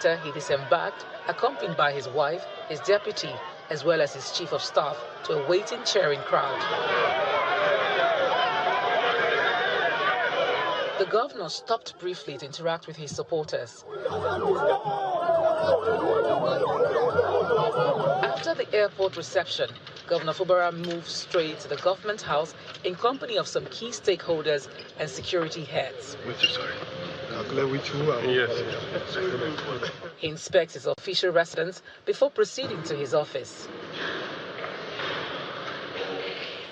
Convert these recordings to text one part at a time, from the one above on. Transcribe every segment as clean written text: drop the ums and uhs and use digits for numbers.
after he disembarked, accompanied by his wife, his deputy, as well as his chief of staff, to a waiting, cheering crowd. The governor stopped briefly to interact with his supporters. After the airport reception, Governor Fubara moved straight to the government house in company of some key stakeholders and security heads. He inspects his official residence before proceeding to his office.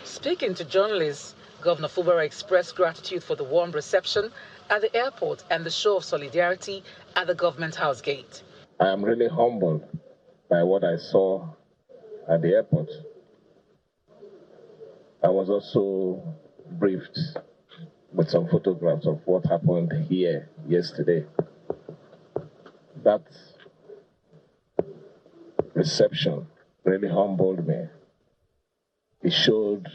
Speaking to journalists, Governor Fubara expressed gratitude for the warm reception at the airport and the show of solidarity at the government house gate. I am really humbled by what I saw at the airport. I was also briefed with some photographs of what happened here yesterday. That reception really humbled me. It showed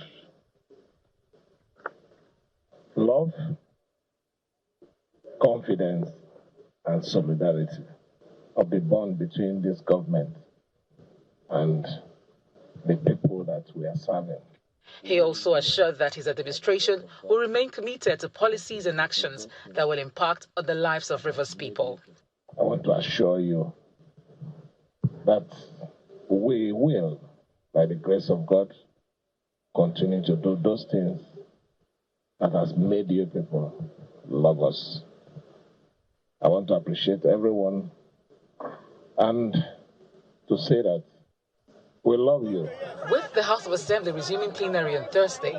love, confidence, and solidarity of the bond between this government and the people that we are serving. He also assured that his administration will remain committed to policies and actions that will impact on the lives of Rivers people. I want to assure you that we will, by the grace of God, continue to do those things that has made you people love us. I want to appreciate everyone and to say that we love you. With the House of Assembly resuming plenary on Thursday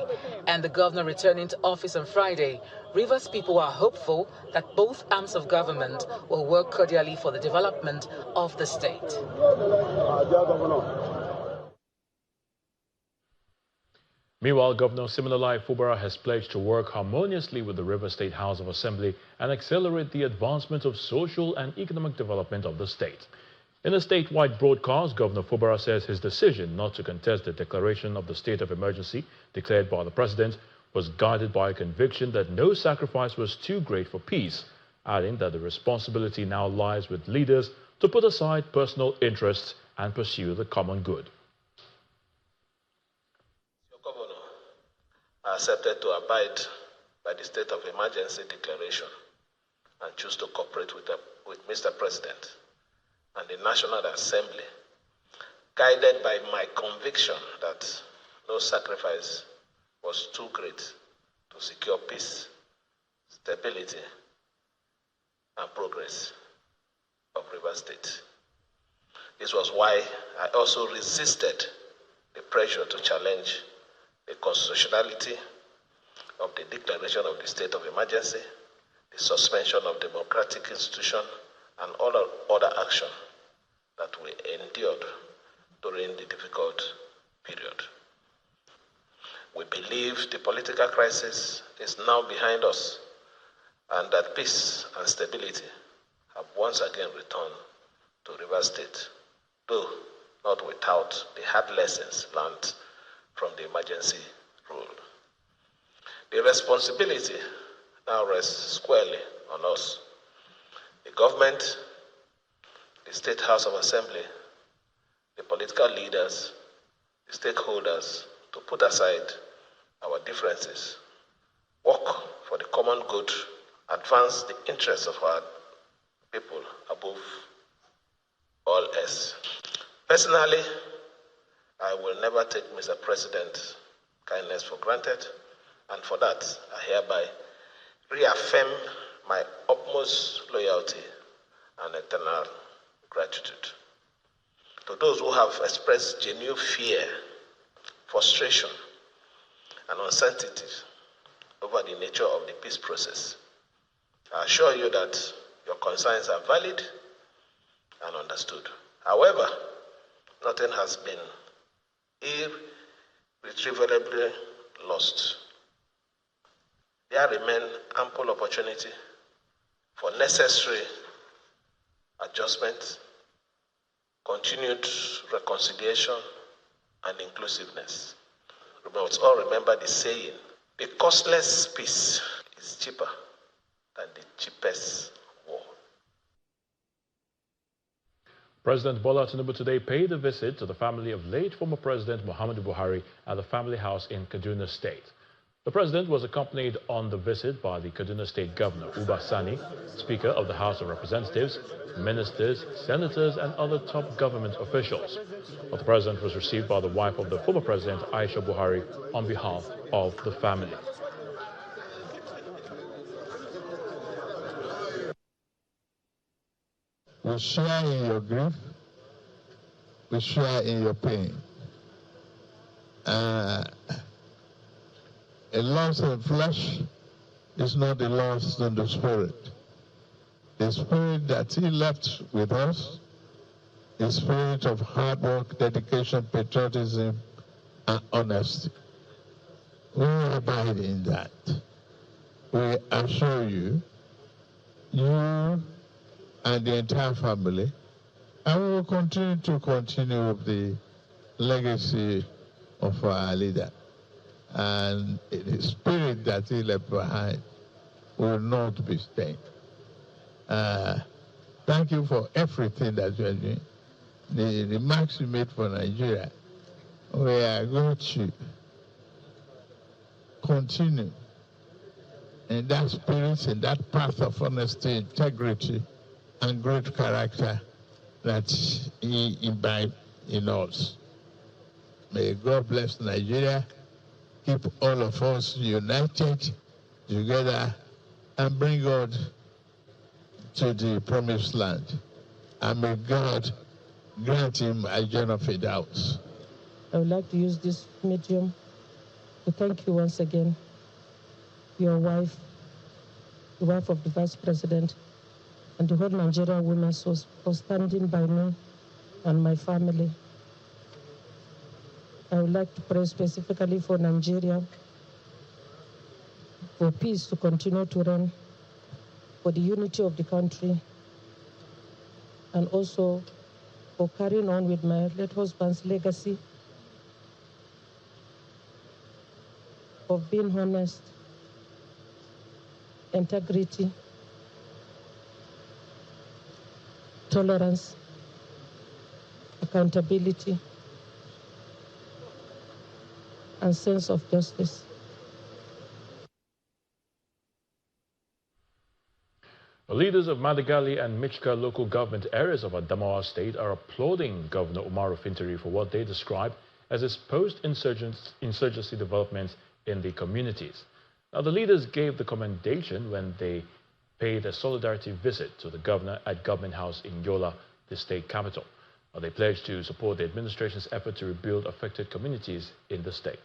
and the governor returning to office on Friday, Rivers people are hopeful that both arms of government will work cordially for the development of the state. Meanwhile, Governor Siminalayi Fubara has pledged to work harmoniously with the Rivers State House of Assembly and accelerate the advancement of social and economic development of the state. In a statewide broadcast, Governor Fubara says his decision not to contest the declaration of the state of emergency declared by the president was guided by a conviction that no sacrifice was too great for peace, adding that the responsibility now lies with leaders to put aside personal interests and pursue the common good. I accepted to abide by the state of emergency declaration and choose to cooperate with Mr. President and the National Assembly, guided by my conviction that no sacrifice was too great to secure peace, stability, and progress of Rivers State. This was why I also resisted the pressure to challenge the constitutionality of the declaration of the state of emergency, the suspension of democratic institution, and all other action that we endured during the difficult period. We believe the political crisis is now behind us and that peace and stability have once again returned to Rivers State, though not without the hard lessons learned from the emergency rule. The responsibility now rests squarely on us, the government, the State House of Assembly, the political leaders, the stakeholders, to put aside our differences, work for the common good, advance the interests of our people above all else. Personally, I will never take Mr. President's kindness for granted, and for that, I hereby reaffirm my utmost loyalty and eternal gratitude. To those who have expressed genuine fear, frustration, and uncertainty over the nature of the peace process, I assure you that your concerns are valid and understood. However, nothing has been irretrievably lost. There remain ample opportunity for necessary adjustment, continued reconciliation, and inclusiveness. We must all remember the saying, the costless peace is cheaper than the cheapest war. President Bola Tinubu today paid a visit to the family of late former President Muhammadu Buhari at the family house in Kaduna State. The president was accompanied on the visit by the Kaduna State Governor, Uba Sani, Speaker of the House of Representatives, ministers, senators, and other top government officials. But the president was received by the wife of the former president, Aisha Buhari, on behalf of the family. We share in your grief, we share in your pain. A loss of flesh is not a loss in the spirit. The spirit that he left with us, the spirit of hard work, dedication, patriotism, and honesty. We abide in that. We assure you, you and the entire family, and we will continue the legacy of our leader. And the spirit that he left behind will not be stained. Thank you for everything that you are doing. The remarks you made for Nigeria, we are going to continue in that spirit, in that path of honesty, integrity, and great character that he imbibed in us. May God bless Nigeria, keep all of us united together, and bring God to the promised land. And may God grant him a journey of Firdaus. I would like to use this medium to thank you once again, your wife, the wife of the Vice President, and the whole Nigerian women for standing by me and my family. I would like to pray specifically for Nigeria, for peace to continue to reign, for the unity of the country, and also for carrying on with my late husband's legacy of being honest, integrity, tolerance, accountability, and sense of justice. The leaders of Madagali and Michika local government areas of Adamawa State are applauding Governor Umaru Fintiri for what they describe as his post-insurgency developments in the communities. Now, the leaders gave the commendation when they paid a solidarity visit to the governor at Government House in Yola, the state capital. They pledged to support the administration's effort to rebuild affected communities in the state.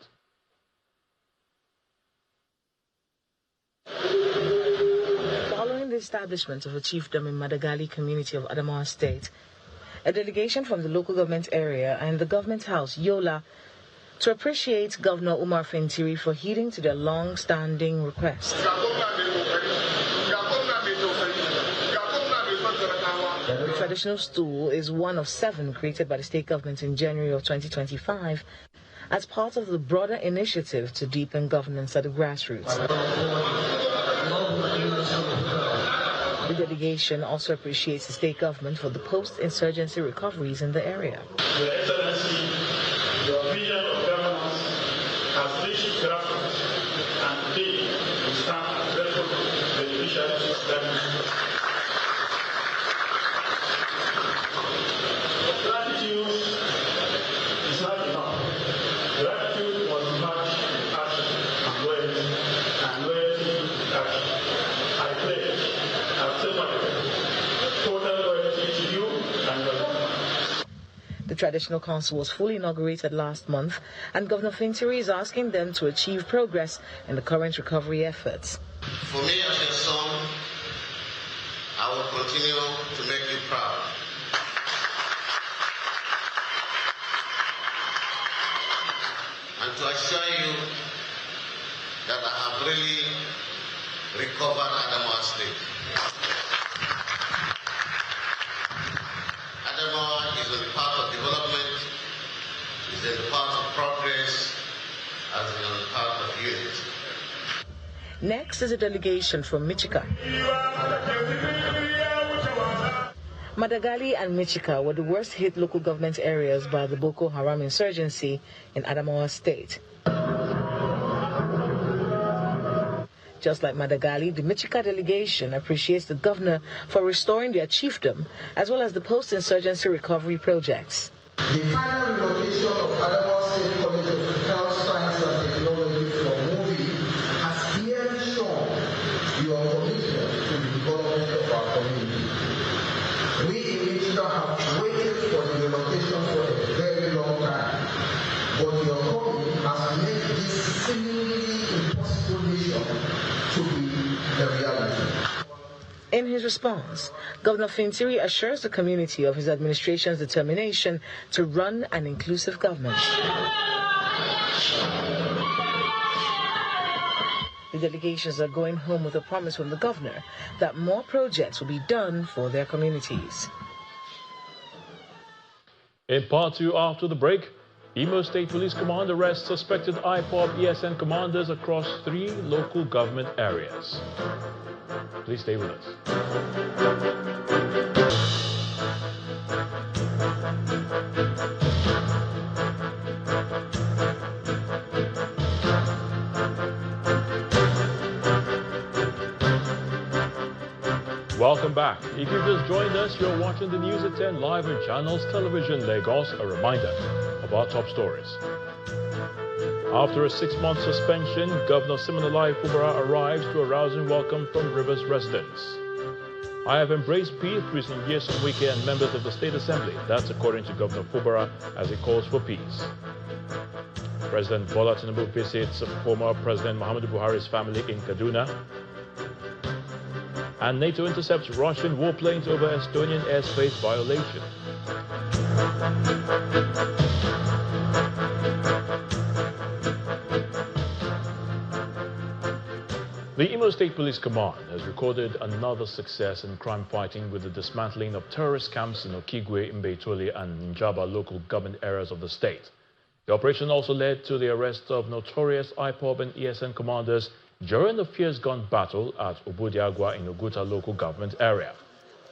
Following the establishment of a chiefdom in Madagali community of Adamawa State, a delegation from the local government area and the Government House, Yola, to appreciate Governor Umar Fintiri for heeding to their long-standing request. The traditional stool is one of 7 created by the state government in January of 2025 as part of the broader initiative to deepen governance at the grassroots. The delegation also appreciates the state government for the post-insurgency recoveries in the area. Your Excellency, your vision of governance has reached grassroots, and today we stand grateful for the initiatives that gratitude is not enough. Gratitude must match action and loyalty with action. I pledge, I say my total loyalty to you and your government. The traditional council was fully inaugurated last month, and Governor Fintiri is asking them to achieve progress in the current recovery efforts. For me as your son, I will continue to make you proud. And to assure you that I have really recovered Adamawa State. Adamawa is on the path of development, is on the path of progress, as is on the path of unity. Next is a delegation from Michika. Madagali and Michika were the worst hit local government areas by the Boko Haram insurgency in Adamawa State. Just like Madagali, the Michika delegation appreciates the governor for restoring their chiefdom, as well as the post-insurgency recovery projects. The final relocation of Adamawa State College of Health Science and Technology from Movie has clearly shown your commitment to the development of our community. We in Michigan have waited for the relocation for a very long time, but your coming has made this seemingly impossible mission to be a reality. In his response, Governor Fintiri assures the community of his administration's determination to run an inclusive government. The delegations are going home with a promise from the governor that more projects will be done for their communities. In part 2 after the break, Imo State Police Command arrests suspected IPOB ESN commanders across 3 local government areas. Please stay with us. Welcome back. If you've just joined us, you're watching the News at 10 live on Channels Television Lagos. A reminder of our top stories. After a 6-month suspension, Governor Simonalayi Fubara arrives to a rousing welcome from Rivers residents. I have embraced peace through Nyesom Wike and members of the State Assembly. That's according to Governor Fubara as he calls for peace. President Bola Tinubu visits former President Muhammadu Buhari's family in Kaduna. And NATO intercepts Russian warplanes over Estonian airspace violation. The Imo State Police Command has recorded another success in crime fighting with the dismantling of terrorist camps in Okigwe, Mbeitoli and Njaba local government areas of the state. The operation also led to the arrest of notorious IPOB and ESN commanders during the fierce gun battle at Obudiagwa in Oguta local government area.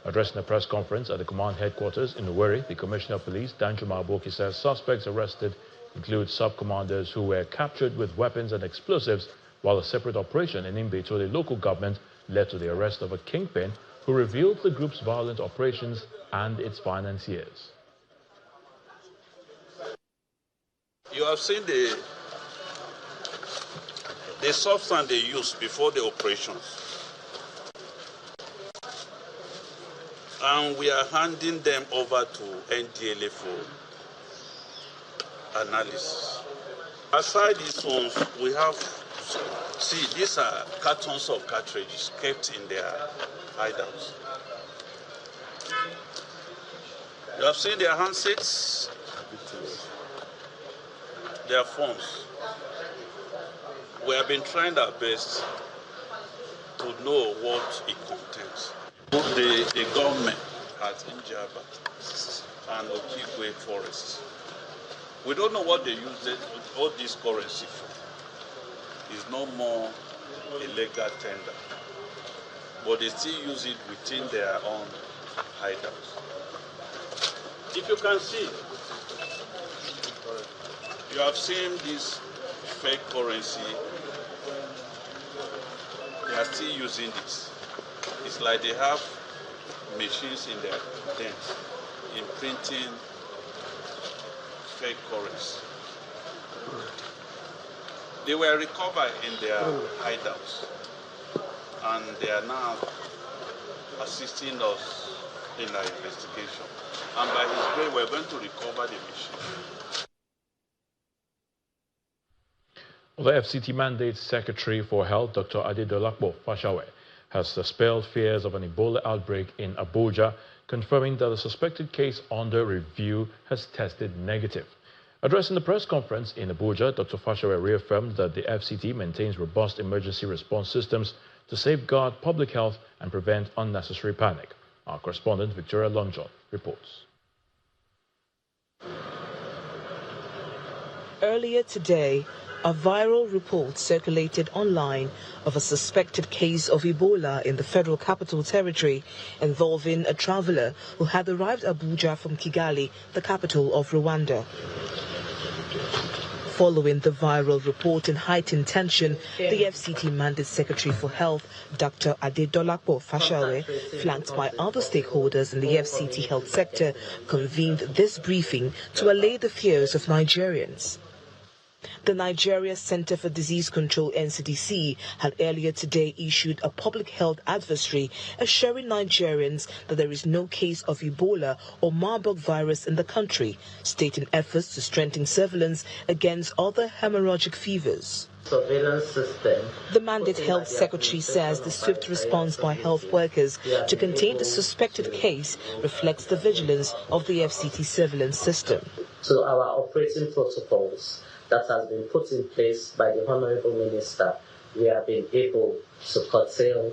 Addressing a press conference at the command headquarters in Owerri, the Commissioner of Police, Danjuma Aboki, says suspects arrested include sub-commanders who were captured with weapons and explosives, while a separate operation in Mbeitoli local government led to the arrest of a kingpin who revealed the group's violent operations and its financiers. You have seen the substance they used before the operations. And we are handing them over to NDLA for analysis. Aside these ones, we have, see, these are cartons of cartridges kept in their hideouts. You have seen their handsets, their phones. We have been trying our best to know what it contains. Both the government at Njaba and Okigwe forests. We don't know what they use all this currency for. It's no more a legal tender, but they still use it within their own hideouts. If you can see, you have seen this fake currency. They are still using this. It's like they have machines in their dens imprinting fake currency. They were recovered in their hideouts, and they are now assisting us in our investigation. And by his grace, we're going to recover the machine. The FCT mandates Secretary for Health, Dr. Adedolakbo Fashawe, has dispelled fears of an Ebola outbreak in Abuja, confirming that the suspected case under review has tested negative. Addressing the press conference in Abuja, Dr. Fashawe reaffirmed that the FCT maintains robust emergency response systems to safeguard public health and prevent unnecessary panic. Our correspondent, Victoria Lonjon, reports. Earlier today, a viral report circulated online of a suspected case of Ebola in the Federal Capital Territory involving a traveler who had arrived Abuja from Kigali, the capital of Rwanda. Following the viral report and heightened tension, the FCT Mandate Secretary for Health, Dr. Adedolapo Fashawe, flanked by other stakeholders in the FCT health sector, convened this briefing to allay the fears of Nigerians. The Nigeria Center for Disease Control (NCDC) had earlier today issued a public health advisory assuring Nigerians that there is no case of Ebola or Marburg virus in the country, stating efforts to strengthen surveillance against other hemorrhagic fevers. Surveillance system. The Mandate Health Secretary says the swift response by health workers to contain the suspected case reflects the vigilance of the FCT surveillance system. So our operating protocols that has been put in place by the Honorable Minister, we have been able to curtail,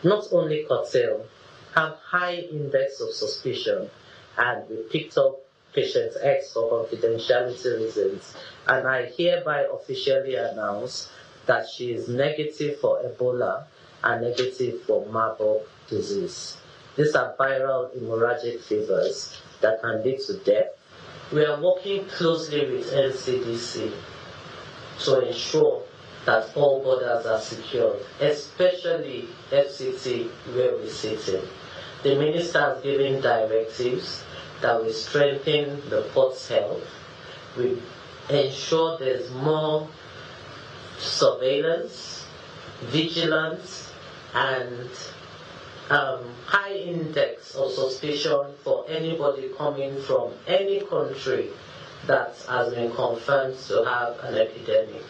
not only curtail, have high index of suspicion, and we picked up patient X for confidentiality reasons. And I hereby officially announce that she is negative for Ebola and negative for Marburg disease. These are viral hemorrhagic fevers that can lead to death. We are working closely with NCDC to ensure that all borders are secured, especially FCT where we sit in. The Minister has given directives that we strengthen the port's health. We ensure there's more surveillance, vigilance, and high index of suspicion for anybody coming from any country that has been confirmed to have an epidemic.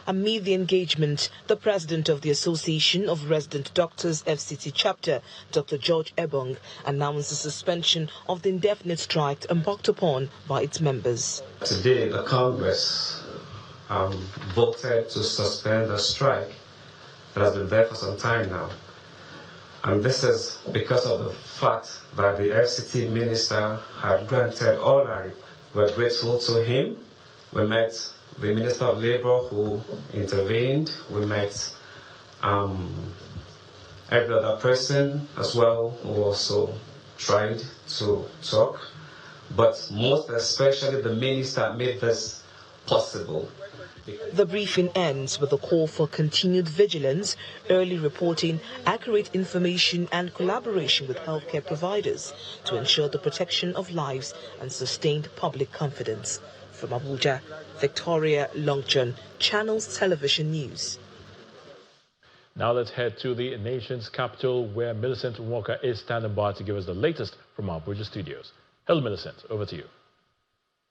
Amid the engagement, the president of the Association of Resident Doctors FCT chapter, Dr. George Ebong, announced the suspension of the indefinite strike embarked upon by its members. Today, the Congress voted to suspend the strike that has been there for some time now. And this is because of the fact that the FCT minister had granted all our requests. We're grateful to him. We met the Minister of Labour who intervened. We met every other person as well who also tried to talk. But most especially the minister made this possible. The briefing ends with a call for continued vigilance, early reporting, accurate information and collaboration with healthcare providers to ensure the protection of lives and sustained public confidence. From Abuja, Victoria Longchan, Channels Television News. Now let's head to the nation's capital where Millicent Walker is standing by to give us the latest from our Abuja studios. Hello Millicent, over to you.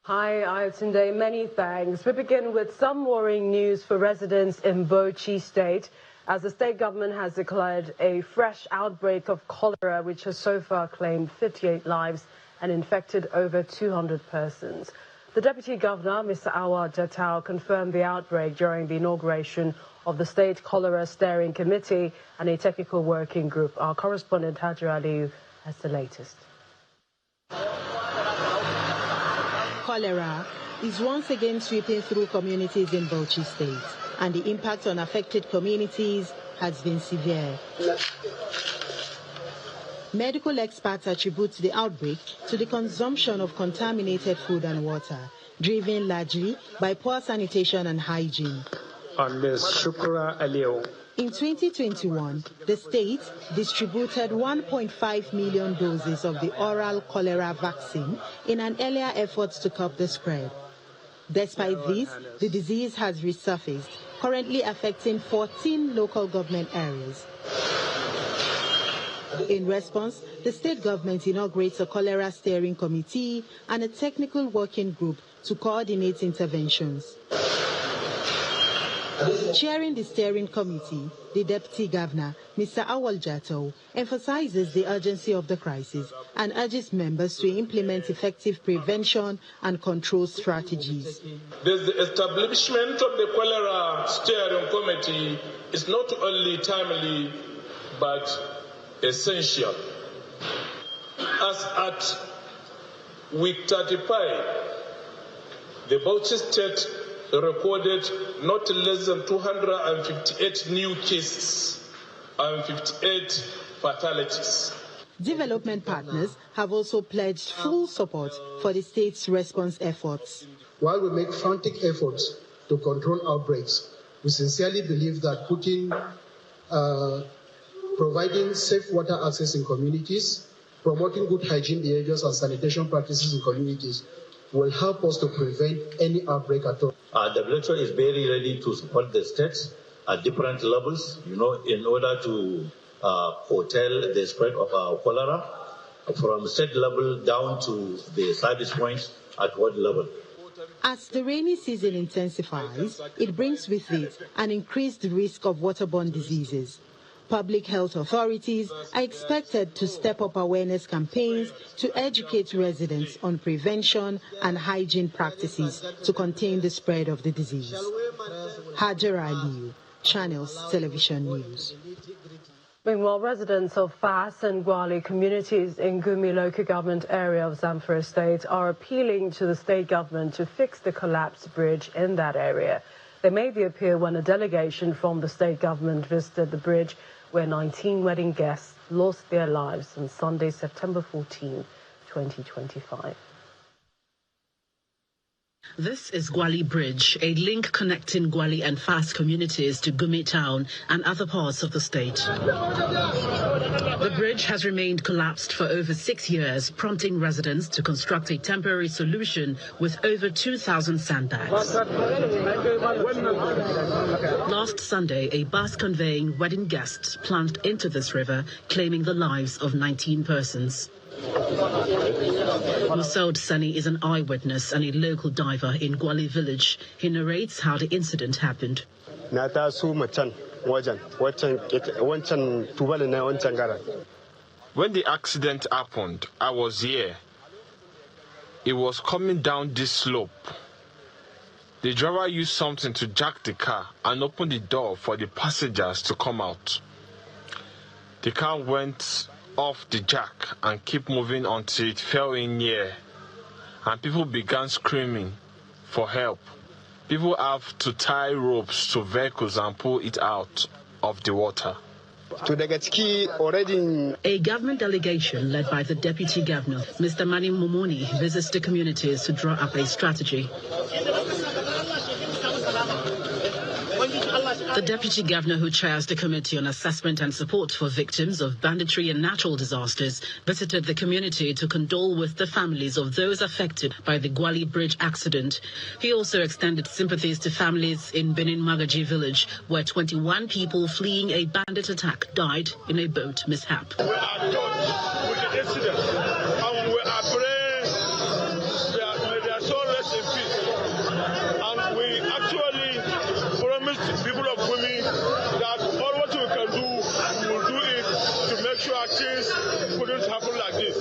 Hi, Ayotunde. Many thanks. We begin with some worrying news for residents in Bauchi State, as the state government has declared a fresh outbreak of cholera, which has so far claimed 58 lives and infected over 200 persons. The Deputy Governor, Mr. Awa Jatau, confirmed the outbreak during the inauguration of the State Cholera Steering Committee and a technical working group. Our correspondent, Hajar Aliyu, has the latest. Cholera is once again sweeping through communities in Bauchi State, and the impact on affected communities has been severe. Medical experts attribute the outbreak to the consumption of contaminated food and water, driven largely by poor sanitation and hygiene. I'm Ms. Shukura Aliyo. In 2021, the state distributed 1.5 million doses of the oral cholera vaccine in an earlier effort to curb the spread. Despite this, the disease has resurfaced, currently affecting 14 local government areas. In response, the state government inaugurates a cholera steering committee and a technical working group to coordinate interventions. Chairing the steering committee, the Deputy Governor, Mr. Awal Jatau, emphasizes the urgency of the crisis and urges members to implement effective prevention and control strategies. The establishment of the cholera steering committee is not only timely but essential. As at week 35, the Bauchi State recorded not less than 258 new cases and 58 fatalities. Development partners have also pledged full support for the state's response efforts. While we make frantic efforts to control outbreaks, we sincerely believe that providing safe water access in communities, promoting good hygiene behaviors and sanitation practices in communities will help us to prevent any outbreak at all. The WHO is very ready to support the states at different levels, in order to curtail the spread of cholera from state level down to the service points at world level. As the rainy season intensifies, it brings with it an increased risk of waterborne diseases. Public health authorities are expected to step up awareness campaigns to educate residents on prevention and hygiene practices to contain the spread of the disease. Hajara Aliyu, Channels Television News. Meanwhile, residents of Fas and Gwali communities in Gumi local government area of Zamfara state are appealing to the state government to fix the collapsed bridge in that area. They made the appeal when a delegation from the state government visited the bridge where 19 wedding guests lost their lives on Sunday, September 14, 2025. This is Gwali Bridge, a link connecting Gwali and Fas communities to Gumi town and other parts of the state. The bridge has remained collapsed for over 6 years, prompting residents to construct a temporary solution with over 2,000 sandbags. Last Sunday, a bus conveying wedding guests plunged into this river, claiming the lives of 19 persons. Masoud Sani is an eyewitness and a local diver in Gwali village. He narrates how the incident happened. When the accident happened, I was here. It was coming down this slope. The driver used something to jack the car and open the door for the passengers to come out. The car went off the jack and kept moving until it fell in here, and people began screaming for help. People have to tie ropes to vehicles and pull it out of the water. A government delegation led by the Deputy Governor, Mr. Mani Momoni, visits the communities to draw up a strategy. The Deputy Governor, who chairs the Committee on Assessment and Support for Victims of Banditry and Natural Disasters, visited the community to condole with the families of those affected by the Gwali Bridge accident. He also extended sympathies to families in Benin Magaji village, where 21 people fleeing a bandit attack died in a boat mishap. We are done with the incident, and we are praying that their soul rest in peace. And we actually promised people of Gumi that all what we can do, we will do it to make sure things couldn't happen like this.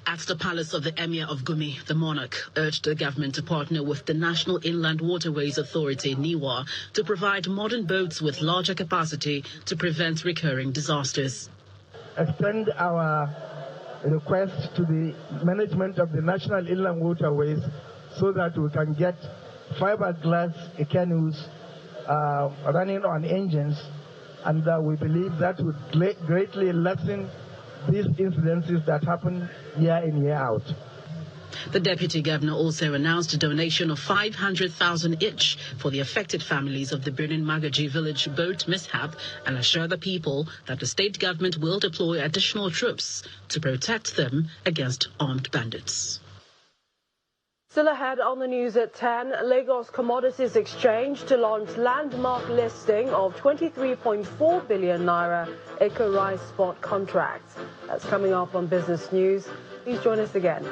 At the palace of the Emir of Gumi, the monarch urged the government to partner with the National Inland Waterways Authority, NIWA, to provide modern boats with larger capacity to prevent recurring disasters. Extend our request to the management of the National Inland Waterways so that we can get fiberglass canoes running on engines, and we believe that would greatly lessen these incidences that happen year in, year out. The Deputy Governor also announced a donation of 500,000 each for the affected families of the Benin Magaji village boat mishap and assured the people that the state government will deploy additional troops to protect them against armed bandits. Still ahead on the news at 10, Lagos Commodities Exchange to launch landmark listing of 23.4 billion naira Eco Rice spot contracts. That's coming up on Business News. Please join us again.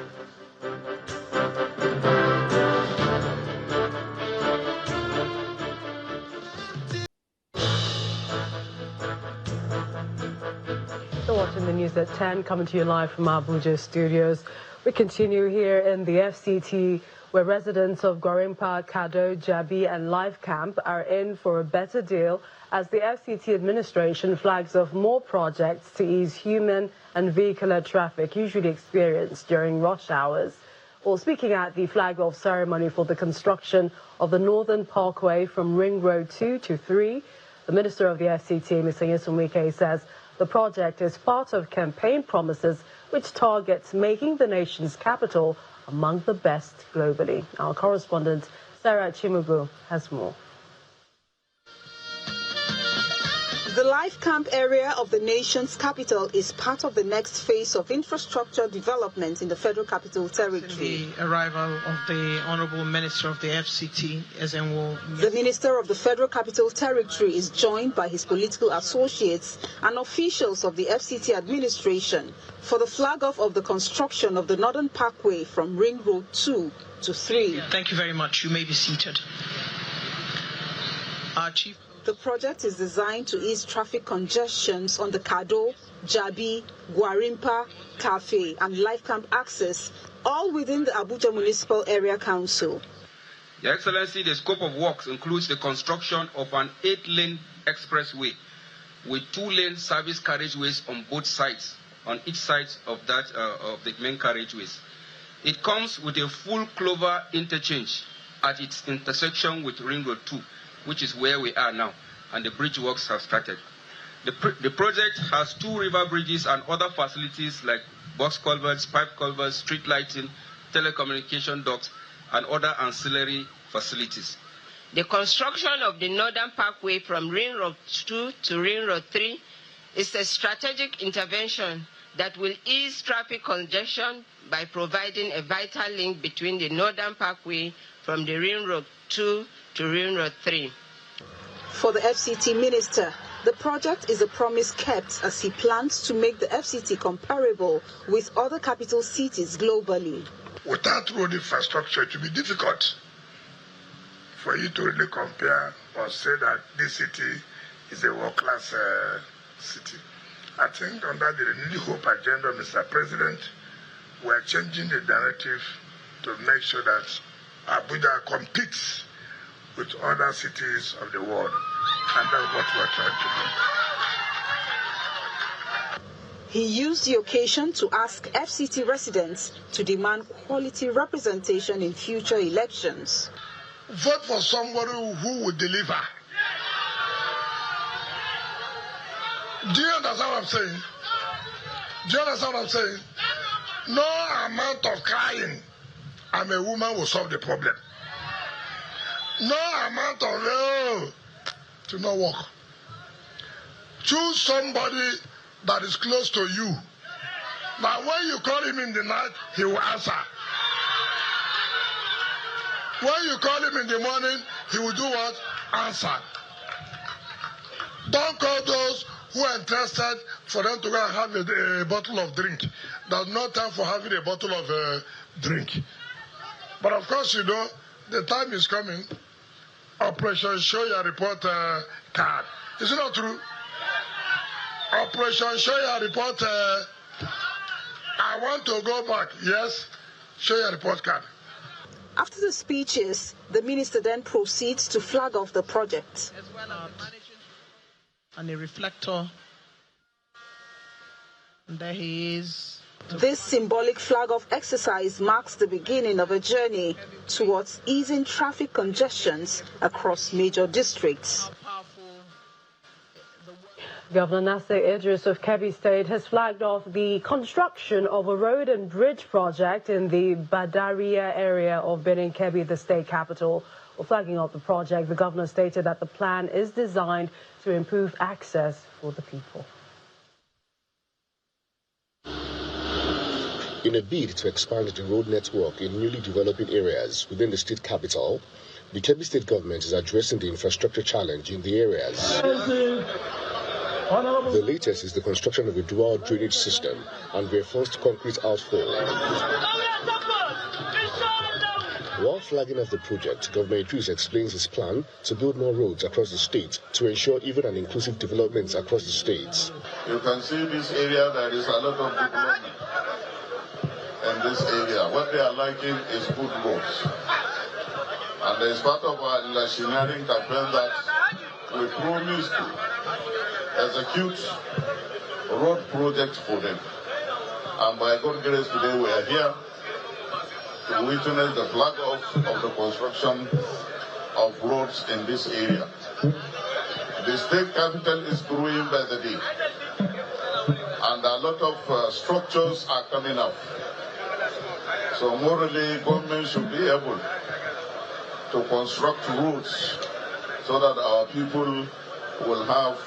You're watching the news at 10, coming to you live from our Abuja studios. We continue here in the FCT, where residents of Gwarimpa, Kado, Jabi and Life Camp are in for a better deal as the FCT administration flags off more projects to ease human and vehicular traffic usually experienced during rush hours. Well, speaking at the flag-off ceremony for the construction of the Northern Parkway from Ring Road 2 to 3, the Minister of the FCT, Mr. Nyesom Wike, says the project is part of campaign promises which targets making the nation's capital among the best globally. Our correspondent, Sarah Chimugo, has more. The Life Camp area of the nation's capital is part of the next phase of infrastructure development in the Federal Capital Territory. The arrival of the Honorable Minister of the FCT, Ezenwo. The Minister of the Federal Capital Territory is joined by his political associates and officials of the FCT administration for the flag-off of the construction of the Northern Parkway from Ring Road 2 to 3. Thank you very much. You may be seated. Our Chief. The project is designed to ease traffic congestions on the Kado, Jabi, Gwarimpa, Cafe and Life Camp access, all within the Abuja Municipal Area Council. Your Excellency, the scope of works includes the construction of an 8-lane expressway with 2-lane service carriageways on both sides, on each side of that of the main carriageways. It comes with a full clover interchange at its intersection with Ring Road 2, which is where we are now, and the bridge works have started. The project has 2 river bridges and other facilities like box culverts, pipe culverts, street lighting, telecommunication ducts, and other ancillary facilities. The construction of the Northern Parkway from Ring Road 2 to Ring Road 3 is a strategic intervention that will ease traffic congestion by providing a vital link between the Northern Parkway from the Ring Road 2 to Ring Road 3. For the FCT minister, the project is a promise kept as he plans to make the FCT comparable with other capital cities globally. Without road infrastructure, it will be difficult for you to really compare or say that this city is a world-class city. I think under the New Hope agenda, Mr. President, we're changing the narrative to make sure that Abuja competes with other cities of the world, and that's what we're trying to do. He used the occasion to ask FCT residents to demand quality representation in future elections. Vote for somebody who will deliver. Do you understand what I'm saying? Do you understand what I'm saying? No amount of crying, I'm a woman, will solve the problem. No amount of to not work. Choose somebody that is close to you. Now when you call him in the night, he will answer. When you call him in the morning, he will do what? Answer. Don't call those who are interested for them to go and have a bottle of drink. There's no time for having a bottle of drink. But of course, you know, the time is coming. Operation Show Your Report card. Is it not true? Operation Show Your Report. I want to go back. Yes, show your report card. After the speeches, the minister then proceeds to flag off the project. And a reflector. And there he is. This symbolic flag-off exercise marks the beginning of a journey towards easing traffic congestions across major districts. Governor Nasser Idris of Kebbi State has flagged off the construction of a road and bridge project in the Badaria area of Benin Kebbi, the state capital. While flagging off the project, the governor stated that the plan is designed to improve access for the people. In a bid to expand the road network in newly developing areas within the state capital, the Kebbi state government is addressing the infrastructure challenge in the areas. The latest is the construction of a dual drainage system and reinforced concrete outfall. While flagging off the project, Governor Idris explains his plan to build more roads across the state to ensure even and inclusive development across the states. You can see this area, there is a lot of development in this area. What they are liking is good roads. And as part of our electioneering campaign that we promised to execute road projects for them. And by God's grace today we are here to witness the flag off of the construction of roads in this area. The state capital is growing by the day, and a lot of structures are coming up. So morally, government should be able to construct roads so that our people will have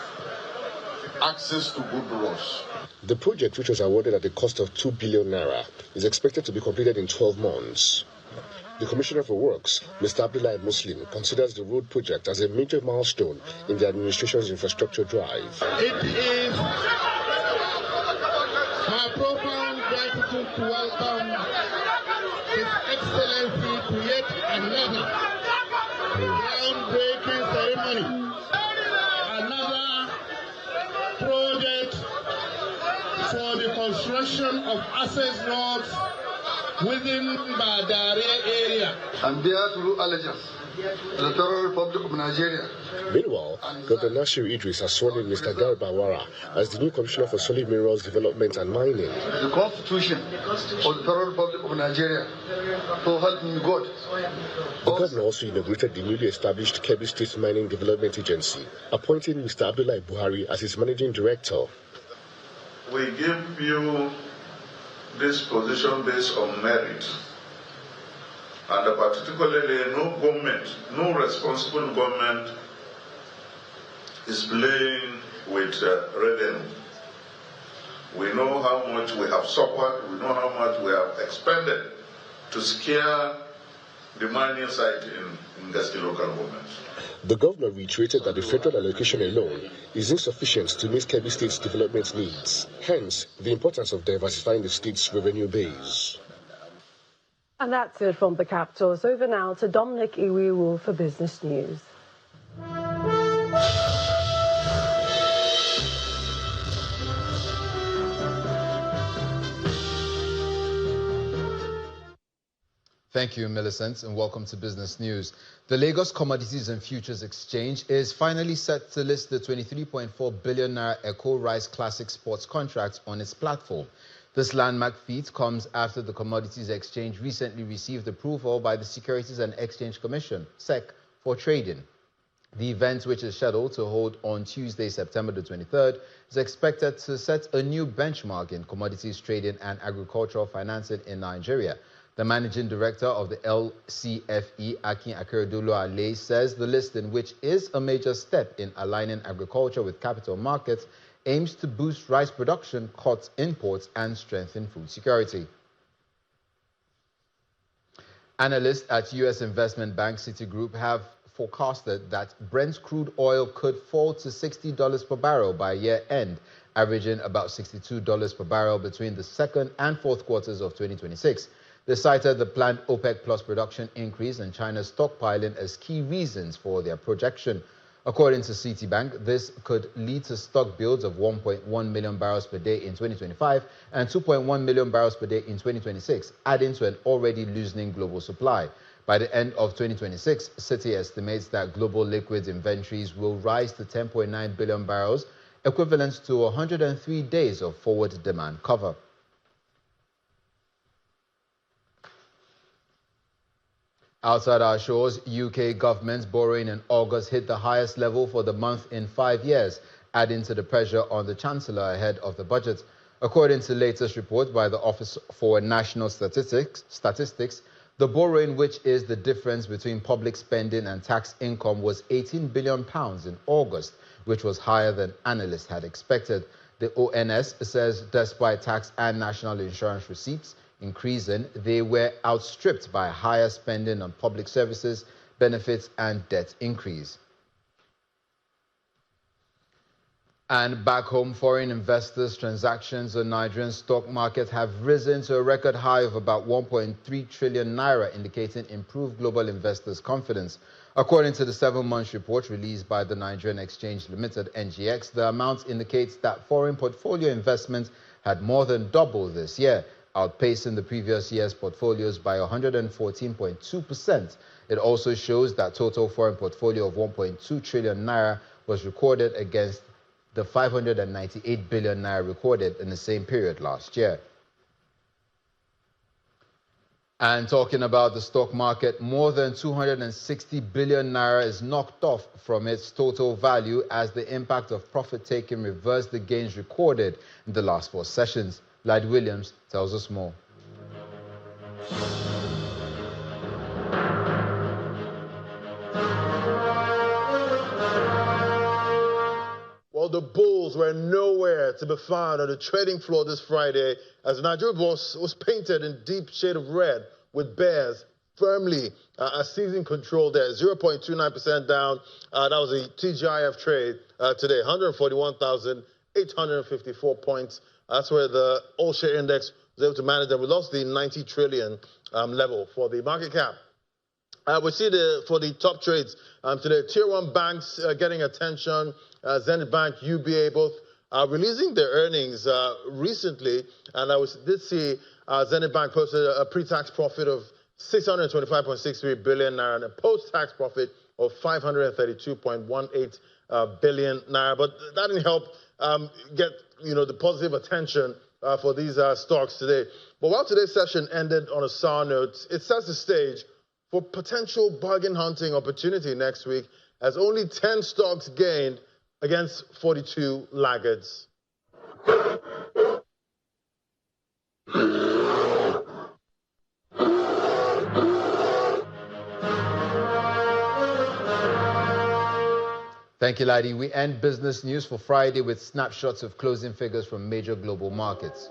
access to good roads. The project, which was awarded at a cost of 2 billion naira, is expected to be completed in 12 months. The Commissioner for Works, Mr. Abdullahi Muslim, considers the road project as a major milestone in the administration's infrastructure drive. It is my profound gratitude to welcome His Excellency to yet another groundbreaking ceremony, another project for the construction of access roads within Badare area. And bear true allegiance to the Federal Republic of Nigeria. Meanwhile, Governor Nasir Idris has sworn in Mr. Adamawa as the new Commissioner for Solid Minerals Development and Mining. The Constitution of the Federal Republic of Nigeria, so help me God. The governor also inaugurated the newly established Kebbi State Mining Development Agency, appointing Mr. Abdullahi Buhari as its managing director. We give you this position based on merit, and particularly no responsible government is playing with revenue. We know how much we have suffered, we know how much we have expended to scare the mining site in Gaski local government. The governor reiterated that the federal allocation alone is insufficient to meet Kebbi State's development needs, hence the importance of diversifying the state's revenue base. And that's it from the capital. It's over now to Dominic Iwiwu for Business News. Thank you, Millicent, and welcome to Business News. The Lagos Commodities and Futures Exchange is finally set to list the 23.4 billion naira Eco Rice Classic Sports contract on its platform. This landmark feat comes after the Commodities Exchange recently received approval by the Securities and Exchange Commission, SEC, for trading. The event, which is scheduled to hold on Tuesday, September the 23rd, is expected to set a new benchmark in commodities trading and agricultural financing in Nigeria. The managing director of the LCFE, Akin Akeredolu Ale, says the listing, which is a major step in aligning agriculture with capital markets, aims to boost rice production, cut imports, and strengthen food security. Analysts at U.S. investment bank Citigroup have forecasted that Brent crude oil could fall to $60 per barrel by year-end, averaging about $62 per barrel between the second and fourth quarters of 2026. They cited the planned OPEC Plus production increase and China's stockpiling as key reasons for their projection. According to Citibank, this could lead to stock builds of 1.1 million barrels per day in 2025 and 2.1 million barrels per day in 2026, adding to an already loosening global supply. By the end of 2026, Citi estimates that global liquid inventories will rise to 10.9 billion barrels, equivalent to 103 days of forward demand cover. Outside our shores, UK government borrowing in August hit the highest level for the month in 5 years, adding to the pressure on the Chancellor ahead of the budget. According to the latest report by the Office for National Statistics, the borrowing, which is the difference between public spending and tax income, was £18 billion in August, which was higher than analysts had expected. The ONS says despite tax and national insurance receipts increasing, they were outstripped by higher spending on public services, benefits, and debt increase. And back home, foreign investors' transactions on Nigerian stock market have risen to a record high of about 1.3 trillion naira, indicating improved global investors' confidence. According to the 7-month report released by the Nigerian Exchange Limited, NGX, the amount indicates that foreign portfolio investments had more than doubled this year, outpacing the previous year's portfolios by 114.2%. It also shows that total foreign portfolio of 1.2 trillion naira was recorded against the 598 billion naira recorded in the same period last year. And talking about the stock market, more than 260 billion naira is knocked off from its total value as the impact of profit-taking reversed the gains recorded in the last 4 sessions. Lyd Williams tells us more. Well, the bulls were nowhere to be found on the trading floor this Friday as the Nigerian was painted in deep shade of red with bears firmly seizing control there. 0.29% down. That was a TGIF trade today, 141,854 points. That's where the all-share index was able to manage them. We lost the 90 trillion level for the market cap. We see for the top trades today, Tier 1 banks getting attention. Zenith Bank, UBA, both releasing their earnings recently. And I did see Zenith Bank posted a pre-tax profit of 625.63 billion naira and a post-tax profit of 532.18 billion naira. But that didn't help get the positive attention for these stocks today. But while today's session ended on a sour note, it sets the stage for potential bargain hunting opportunity next week as only 10 stocks gained against 42 laggards. Thank you, Lydie. We end business news for Friday with snapshots of closing figures from major global markets.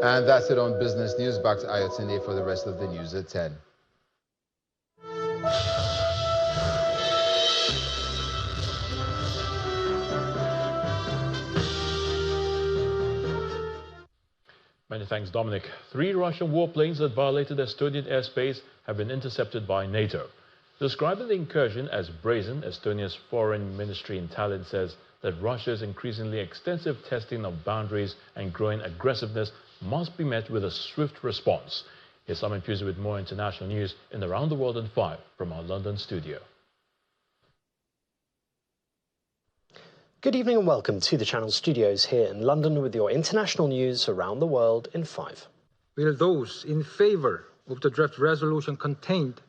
And that's it on Business News. Back to Ayotunde for the rest of the news at 10. Many thanks, Dominic. 3 Russian warplanes that violated Estonian airspace have been intercepted by NATO. Describing the incursion as brazen, Estonia's foreign ministry in Tallinn says that Russia's increasingly extensive testing of boundaries and growing aggressiveness must be met with a swift response. Here's Simon Pusey with more international news in Around the World in 5 from our London studio. Good evening and welcome to the Channel studios here in London with your international news around the world in 5. Will those in favour of the draft resolution contained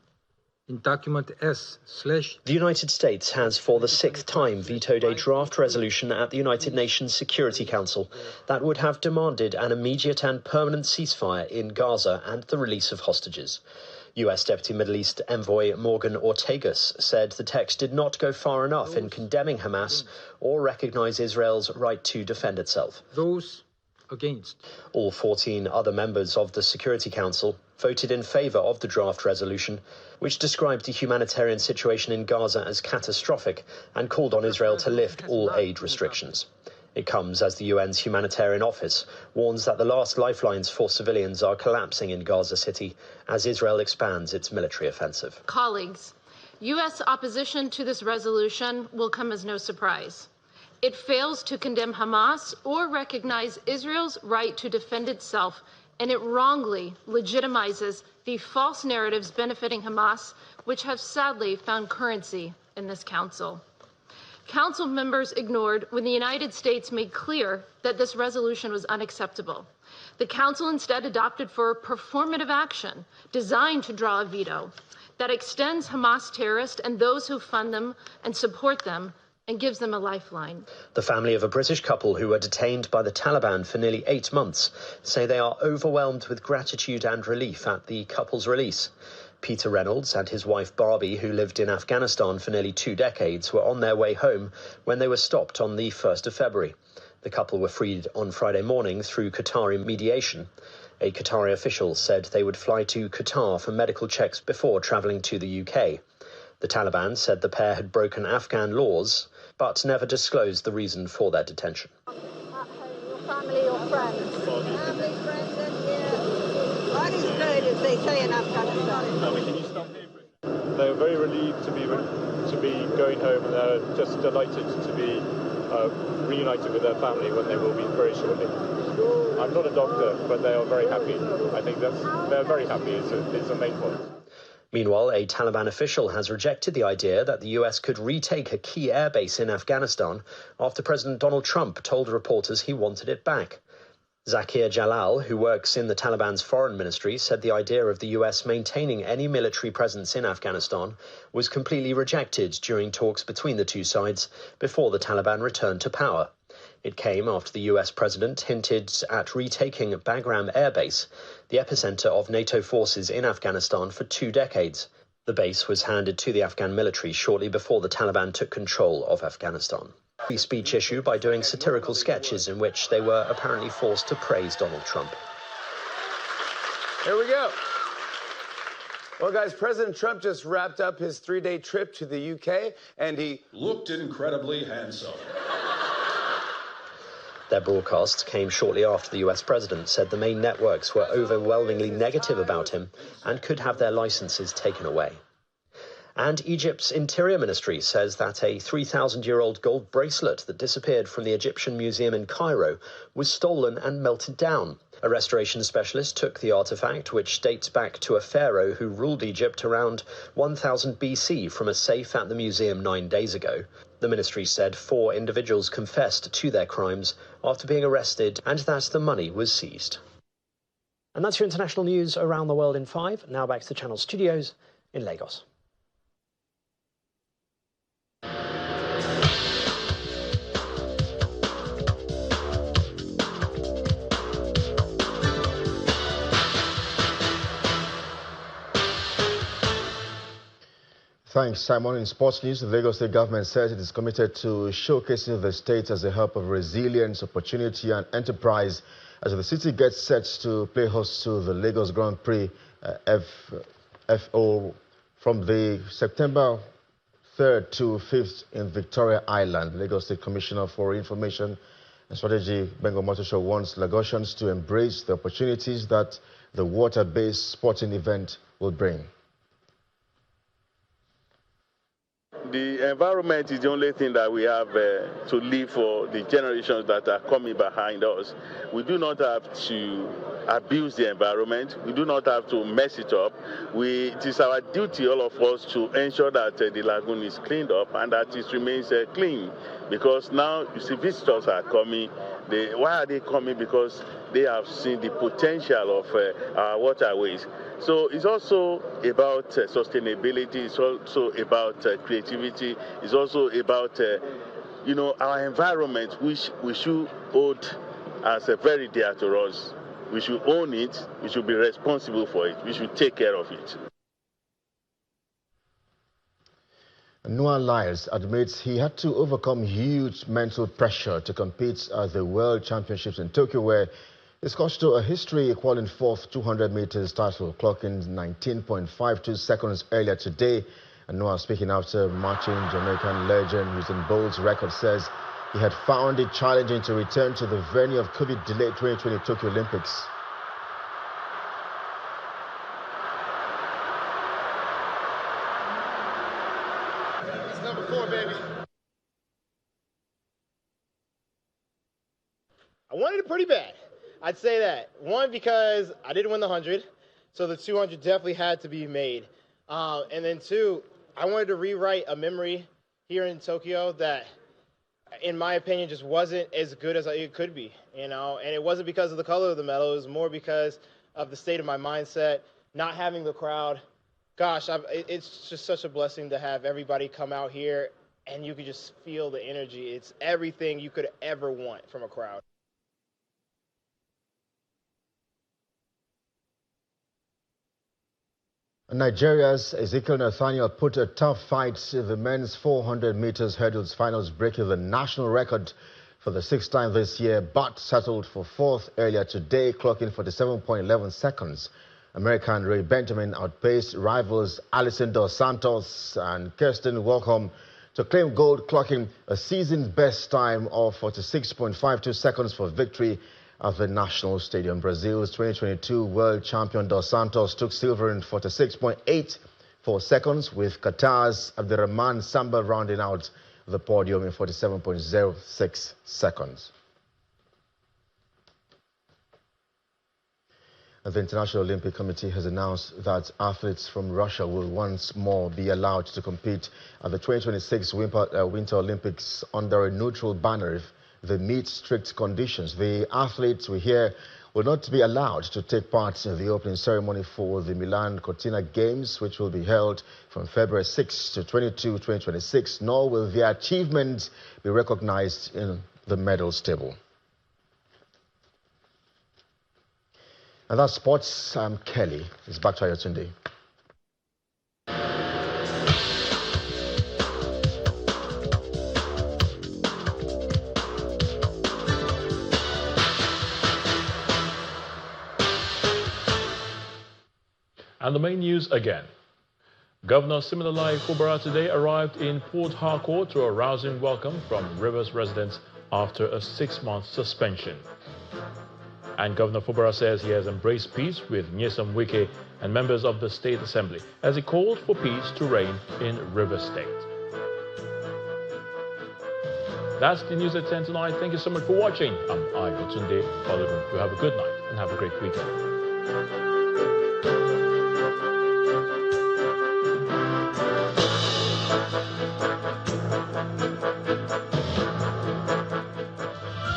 in document S/. The United States has for the 6th time vetoed a draft resolution at the United Nations Security Council that would have demanded an immediate and permanent ceasefire in Gaza and the release of hostages. US Deputy Middle East Envoy Morgan Ortagus said the text did not go far enough in condemning Hamas or recognise Israel's right to defend itself. Those against. All 14 other members of the Security Council voted in favour of the draft resolution, which described the humanitarian situation in Gaza as catastrophic and called on Israel to lift all aid restrictions. It comes as the UN's Humanitarian Office warns that the last lifelines for civilians are collapsing in Gaza City as Israel expands its military offensive. Colleagues, U.S. opposition to this resolution will come as no surprise. It fails to condemn Hamas or recognize Israel's right to defend itself, and it wrongly legitimizes the false narratives benefiting Hamas, which have sadly found currency in this council. Council members ignored when the United States made clear that this resolution was unacceptable. The Council instead adopted for performative action designed to draw a veto that extends Hamas terrorists and those who fund them and support them and gives them a lifeline. The family of a British couple who were detained by the Taliban for nearly 8 months say they are overwhelmed with gratitude and relief at the couple's release. Peter Reynolds and his wife Barbie, who lived in Afghanistan for nearly 2 decades, were on their way home when they were stopped on the 1st of February. The couple were freed on Friday morning through Qatari mediation. A Qatari official said they would fly to Qatar for medical checks before travelling to the UK. The Taliban said the pair had broken Afghan laws, but never disclosed the reason for their detention. Your family or friends? Family, friends, and yeah. What is good, as they say in Afghanistan. they're very relieved to be going home, and they're just delighted to be reunited with their family when they will be very shortly. I'm not a doctor, but they are very happy. I think they're very happy. It's a main point. Meanwhile, a Taliban official has rejected the idea that the US could retake a key airbase in Afghanistan after President Donald Trump told reporters he wanted it back. Zakir Jalal, who works in the Taliban's foreign ministry, said the idea of the US maintaining any military presence in Afghanistan was completely rejected during talks between the two sides before the Taliban returned to power. It came after the US president hinted at retaking Bagram Air Base, the epicenter of NATO forces in Afghanistan for 2 decades. The base was handed to the Afghan military shortly before the Taliban took control of Afghanistan. Free speech issue by doing satirical sketches in which they were apparently forced to praise Donald Trump. Here we go. Well, guys, President Trump just wrapped up his 3-day trip to the UK, and he looked incredibly handsome. Their broadcasts came shortly after the US president said the main networks were overwhelmingly negative about him and could have their licenses taken away. And Egypt's Interior Ministry says that a 3,000-year-old gold bracelet that disappeared from the Egyptian Museum in Cairo was stolen and melted down. A restoration specialist took the artifact, which dates back to a pharaoh who ruled Egypt around 1000 BC, from a safe at the museum 9 days ago. The ministry said 4 individuals confessed to their crimes after being arrested and that the money was seized. And that's your international news around the world in 5. Now back to the Channel studios in Lagos. Thanks, Simon. In sports news, the Lagos State government says it is committed to showcasing the state as a hub of resilience, opportunity and enterprise as the city gets set to play host to the Lagos Grand Prix FO from the September 3rd to 5th in Victoria Island. Lagos State Commissioner for Information and Strategy, Bengo Motosho, wants Lagosians to embrace the opportunities that the water-based sporting event will bring. The environment is the only thing that we have to live for the generations that are coming behind us. We do not have to abuse the environment. We do not have to mess it up. It is our duty, all of us, to ensure that the lagoon is cleaned up and that it remains clean. Because now, you see, visitors are coming. Why are they coming? Because they have seen the potential of our waterways. So it's also about sustainability. It's also about creativity. It's also about, our environment, which we should hold as very dear to us. We should own it. We should be responsible for it. We should take care of it. Noah Lyles admits he had to overcome huge mental pressure to compete at the World Championships in Tokyo, where he scotched a history-equaling 4th 200 meters title, clocking 19.52 seconds earlier today. And Noah, speaking after matching Jamaican legend Usain Bolt's record, says he had found it challenging to return to the venue of COVID-delayed 2020 Tokyo Olympics. It's number 4, baby. I wanted it pretty bad. I'd say that. One, because I didn't win the 100, so the 200 definitely had to be made. And then 2, I wanted to rewrite a memory here in Tokyo that, in my opinion, just wasn't as good as it could be, And it wasn't because of the color of the medal. It was more because of the state of my mindset, not having the crowd. Gosh, it's just such a blessing to have everybody come out here, and you could just feel the energy. It's everything you could ever want from a crowd. Nigeria's Ezekiel Nathaniel put a tough fight in the men's 400 meters hurdles finals, breaking the national record for the 6th time this year, but settled for 4th earlier today, clocking 47.11 seconds. American Ray Benjamin outpaced rivals Alison Dos Santos and Kirsten Walcom to claim gold, clocking a season best time of 46.52 seconds for victory at the National Stadium. Brazil's 2022 world champion Dos Santos took silver in 46.83 4 seconds, with Qatar's Abdurrahman Samba rounding out the podium in 47.06 seconds. The International Olympic Committee has announced that athletes from Russia will once more be allowed to compete at the 2026 Winter Olympics under a neutral banner if they meet strict conditions. The athletes we hear will not be allowed to take part in the opening ceremony for the Milan Cortina Games, which will be held from February 6 to 22, 2026, nor will their achievements be recognized in the medals table. And that's sports. I'm Kelly. It's back to Ayotunde. And the main news again. Governor Siminalayi Fubara today arrived in Port Harcourt to a rousing welcome from Rivers residents after a 6-month suspension. And Governor Fubara says he has embraced peace with Nyesom Wike and members of the State Assembly as he called for peace to reign in Rivers State. That's the news at 10 tonight. Thank you so much for watching. I'm Ayotunde. You have a good night and have a great weekend.